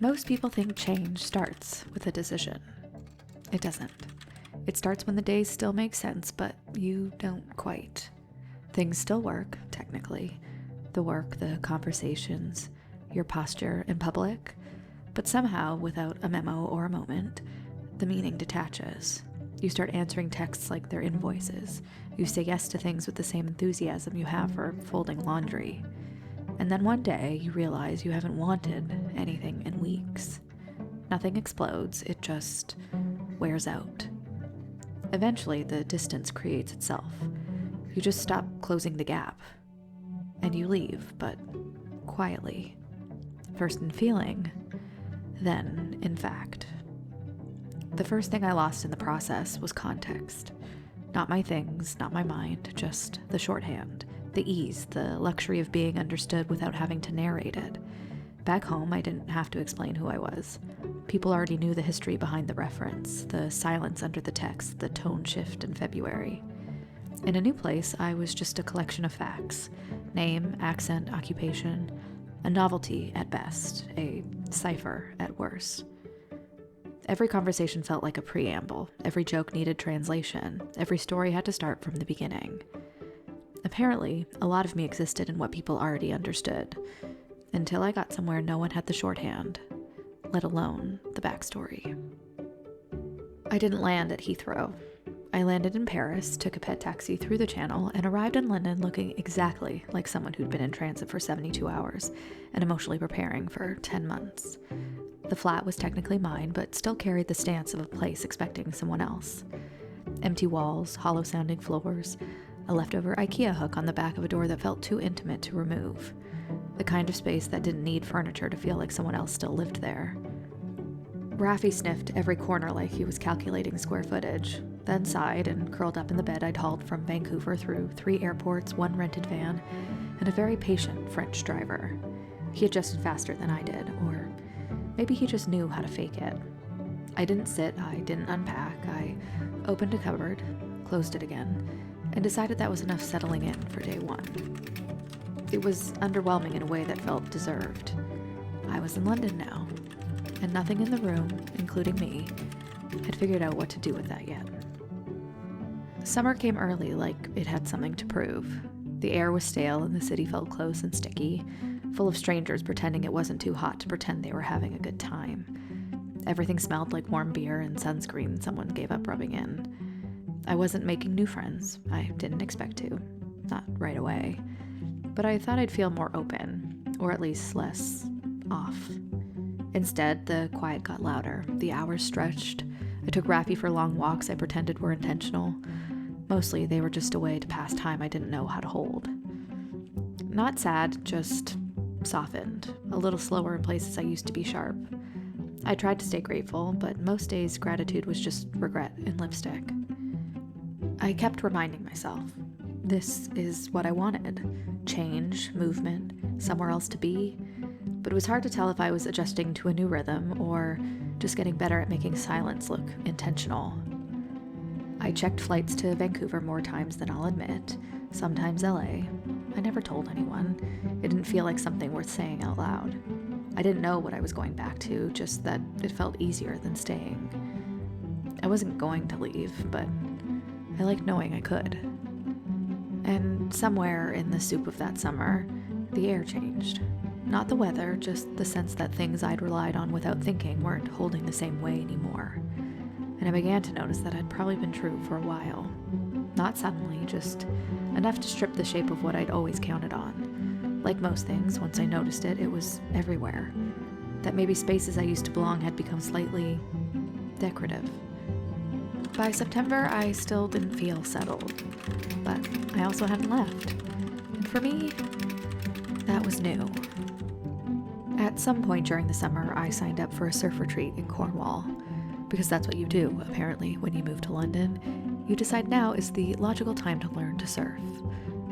Most people think change starts with a decision. It doesn't. It starts when the days still make sense, but you don't quite. Things still work, technically. The work, the conversations, your posture in public. But somehow, without a memo or a moment, the meaning detaches. You start answering texts like they're invoices. You say yes to things with the same enthusiasm you have for folding laundry. And then one day, you realize you haven't wanted anything in weeks. Nothing explodes, it just wears out. Eventually, the distance creates itself. You just stop closing the gap. And you leave, but quietly. First in feeling, then in fact. The first thing I lost in the process was context. Not my things, not my mind, just the shorthand, the ease, the luxury of being understood without having to narrate it. Back home, I didn't have to explain who I was. People already knew the history behind the reference, the silence under the text, the tone shift in February. In a new place, I was just a collection of facts. Name, accent, occupation. A novelty at best, a cipher at worst. Every conversation felt like a preamble. Every joke needed translation. Every story had to start from the beginning. Apparently, a lot of me existed in what people already understood. Until I got somewhere no one had the shorthand, let alone the backstory. I didn't land at Heathrow. I landed in Paris, took a pet taxi through the Channel, and arrived in London looking exactly like someone who'd been in transit for 72 hours and emotionally preparing for 10 months. The flat was technically mine, but still carried the stance of a place expecting someone else. Empty walls, hollow-sounding floors, a leftover IKEA hook on the back of a door that felt too intimate to remove. The kind of space that didn't need furniture to feel like someone else still lived there. Raffi sniffed every corner like he was calculating square footage, then sighed and curled up in the bed I'd hauled from Vancouver through 3 airports, 1 rented van, and a very patient French driver. He adjusted faster than I did, or maybe he just knew how to fake it. I didn't sit, I didn't unpack, I opened a cupboard, closed it again, and decided that was enough settling in for day 1. It was underwhelming in a way that felt deserved. I was in London now, and nothing in the room, including me, had figured out what to do with that yet. Summer came early, like it had something to prove. The air was stale and the city felt close and sticky, full of strangers pretending it wasn't too hot to pretend they were having a good time. Everything smelled like warm beer and sunscreen someone gave up rubbing in. I wasn't making new friends. I didn't expect to. Not right away. But I thought I'd feel more open, or at least less off. Instead, the quiet got louder. The hours stretched. I took Raffi for long walks I pretended were intentional. Mostly, they were just a way to pass time I didn't know how to hold. Not sad, just softened. A little slower in places I used to be sharp. I tried to stay grateful, but most days gratitude was just regret and lipstick. I kept reminding myself, this is what I wanted. Change, movement, somewhere else to be. But it was hard to tell if I was adjusting to a new rhythm or just getting better at making silence look intentional. I checked flights to Vancouver more times than I'll admit, sometimes LA. I never told anyone. It didn't feel like something worth saying out loud. I didn't know what I was going back to, just that it felt easier than staying. I wasn't going to leave, but I liked knowing I could. And somewhere in the soup of that summer, the air changed. Not the weather, just the sense that things I'd relied on without thinking weren't holding the same way anymore. And I began to notice that had probably been true for a while. Not suddenly, just enough to strip the shape of what I'd always counted on. Like most things, once I noticed it, it was everywhere. That maybe spaces I used to belong had become slightly decorative. By September, I still didn't feel settled, but I also hadn't left. And for me, that was new. At some point during the summer, I signed up for a surf retreat in Cornwall, because that's what you do, apparently, when you move to London. You decide now is the logical time to learn to surf.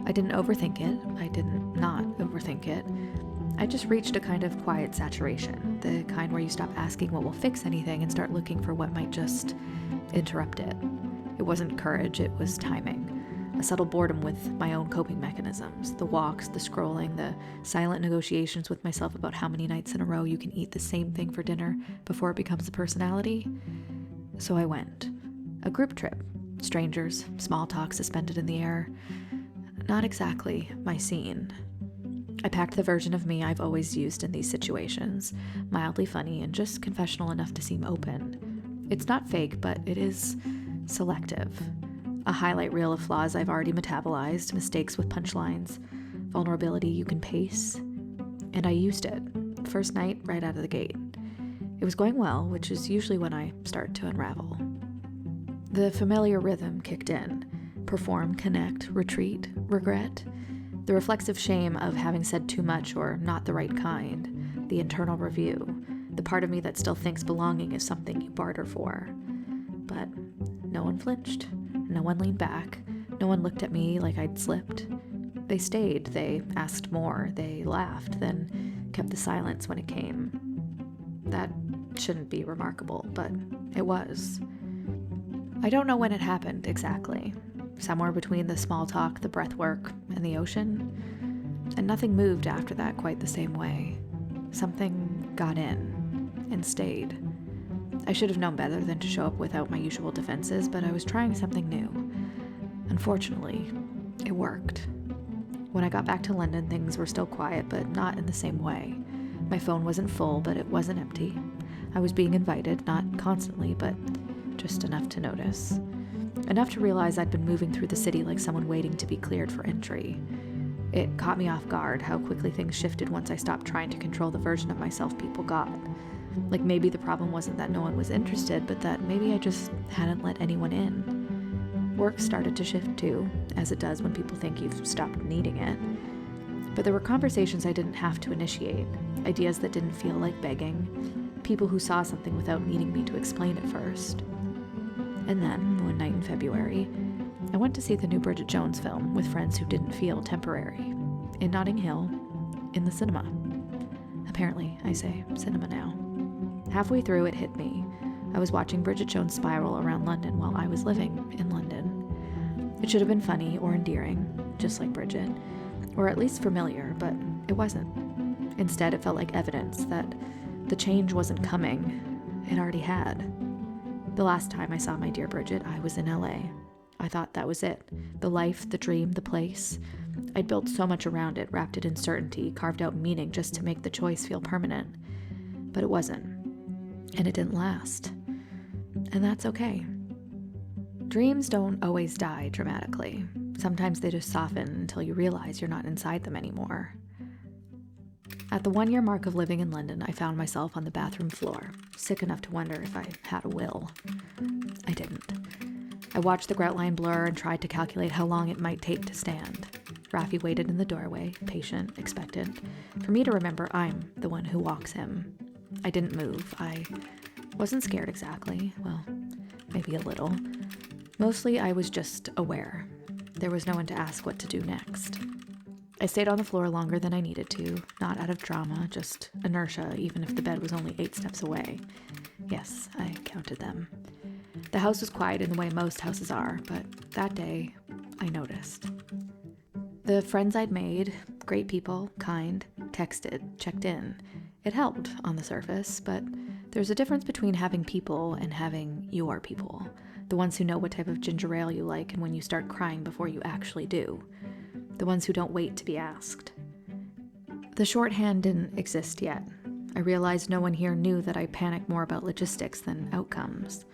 I didn't overthink it. I didn't not overthink it. I just reached a kind of quiet saturation, the kind where you stop asking what will fix anything and start looking for what might just interrupt it. It wasn't courage, it was timing. a subtle boredom with my own coping mechanisms, the walks, the scrolling, the silent negotiations with myself about how many nights in a row you can eat the same thing for dinner before it becomes a personality. So I went. A group trip. Strangers, small talk suspended in the air. Not exactly my scene. I packed the version of me I've always used in these situations, mildly funny and just confessional enough to seem open. It's not fake, but it is selective. A highlight reel of flaws I've already metabolized, mistakes with punchlines, vulnerability you can pace. And I used it. First night, right out of the gate. It was going well, which is usually when I start to unravel. The familiar rhythm kicked in. Perform, connect, retreat, regret. The reflexive shame of having said too much or not the right kind. The internal review. The part of me that still thinks belonging is something you barter for. But no one flinched. No one leaned back. No one looked at me like I'd slipped. They stayed. They asked more. They laughed, then kept the silence when it came. That shouldn't be remarkable, but it was. I don't know when it happened exactly. Somewhere between the small talk, the breath work, and the ocean. And nothing moved after that quite the same way. Something got in and stayed. I should have known better than to show up without my usual defenses, but I was trying something new. Unfortunately, it worked. When I got back to London, things were still quiet, but not in the same way. My phone wasn't full, but it wasn't empty. I was being invited, not constantly, but just enough to notice. Enough to realize I'd been moving through the city like someone waiting to be cleared for entry. It caught me off guard how quickly things shifted once I stopped trying to control the version of myself people got. Like maybe the problem wasn't that no one was interested, but that maybe I just hadn't let anyone in. Work started to shift too, as it does when people think you've stopped needing it. But there were conversations I didn't have to initiate, ideas that didn't feel like begging, people who saw something without needing me to explain it first. And then, one night in February, I went to see the new Bridget Jones film with friends who didn't feel temporary. In Notting Hill, in the cinema. Apparently, I say cinema now. Halfway through, it hit me. I was watching Bridget Jones spiral around London while I was living in London. It should have been funny or endearing, just like Bridget, or at least familiar, but it wasn't. Instead, it felt like evidence that the change wasn't coming. It already had. The last time I saw my dear Bridget, I was in LA. I thought that was it. The life, the dream, the place. I'd built so much around it, wrapped it in certainty, carved out meaning just to make the choice feel permanent. But it wasn't. And it didn't last. And that's okay. Dreams don't always die dramatically. Sometimes they just soften until you realize you're not inside them anymore. At the 1-year mark of living in London, I found myself on the bathroom floor, sick enough to wonder if I had a will. I didn't. I watched the grout line blur and tried to calculate how long it might take to stand. Raffi waited in the doorway, patient, expectant, for me to remember I'm the one who walks him. I didn't move. I wasn't scared exactly. Well, maybe a little. Mostly I was just aware. There was no one to ask what to do next. I stayed on the floor longer than I needed to, not out of drama, just inertia, even if the bed was only 8 steps away. Yes, I counted them. The house was quiet in the way most houses are, but that day, I noticed. The friends I'd made, great people, kind, texted, checked in. It helped on the surface, but there's a difference between having people and having your people. The ones who know what type of ginger ale you like and when you start crying before you actually do. The ones who don't wait to be asked. The shorthand didn't exist yet. I realized no one here knew that I panic more about logistics than outcomes.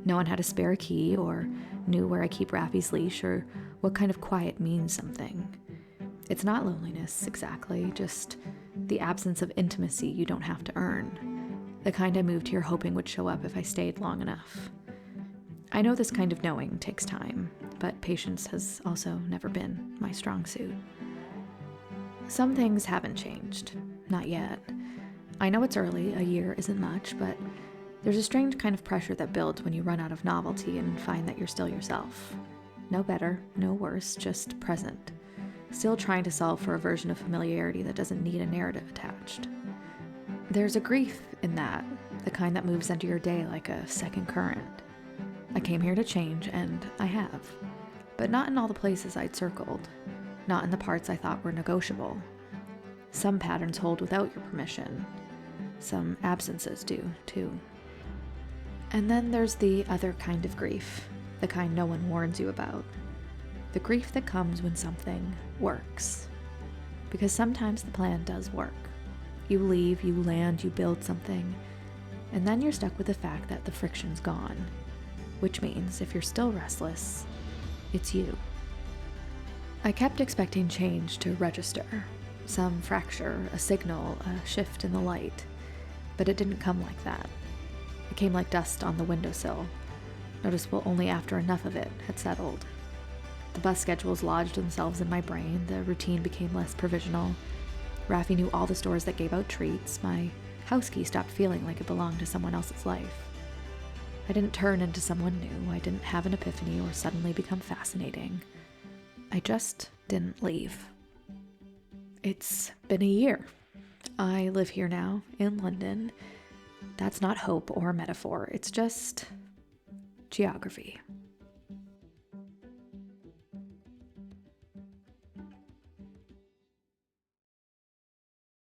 No one had a spare key or knew where I keep Raffi's leash or what kind of quiet means something. It's not loneliness, exactly, just the absence of intimacy you don't have to earn. The kind I moved here hoping would show up if I stayed long enough. I know this kind of knowing takes time, but patience has also never been my strong suit. Some things haven't changed. Not yet. I know it's early, a year isn't much, but there's a strange kind of pressure that builds when you run out of novelty and find that you're still yourself. No better, no worse, just present. Still trying to solve for a version of familiarity that doesn't need a narrative attached. There's a grief in that, the kind that moves into your day like a second current. I came here to change, and I have. but not in all the places I'd circled, not in the parts I thought were negotiable. Some patterns hold without your permission. Some absences do, too. And then there's the other kind of grief, the kind no one warns you about. The grief that comes when something works. Because sometimes the plan does work. You leave, you land, you build something, and then you're stuck with the fact that the friction's gone. Which means, if you're still restless, it's you. I kept expecting change to register. Some fracture, a signal, a shift in the light. But it didn't come like that. It came like dust on the windowsill, noticeable only after enough of it had settled. The bus schedules lodged themselves in my brain, the routine became less provisional. Raffi knew all the stores that gave out treats. My house key stopped feeling like it belonged to someone else's life. I didn't turn into someone new. I didn't have an epiphany or suddenly become fascinating. I just didn't leave. It's been a year. I live here now, in London. That's not hope or metaphor. It's just geography.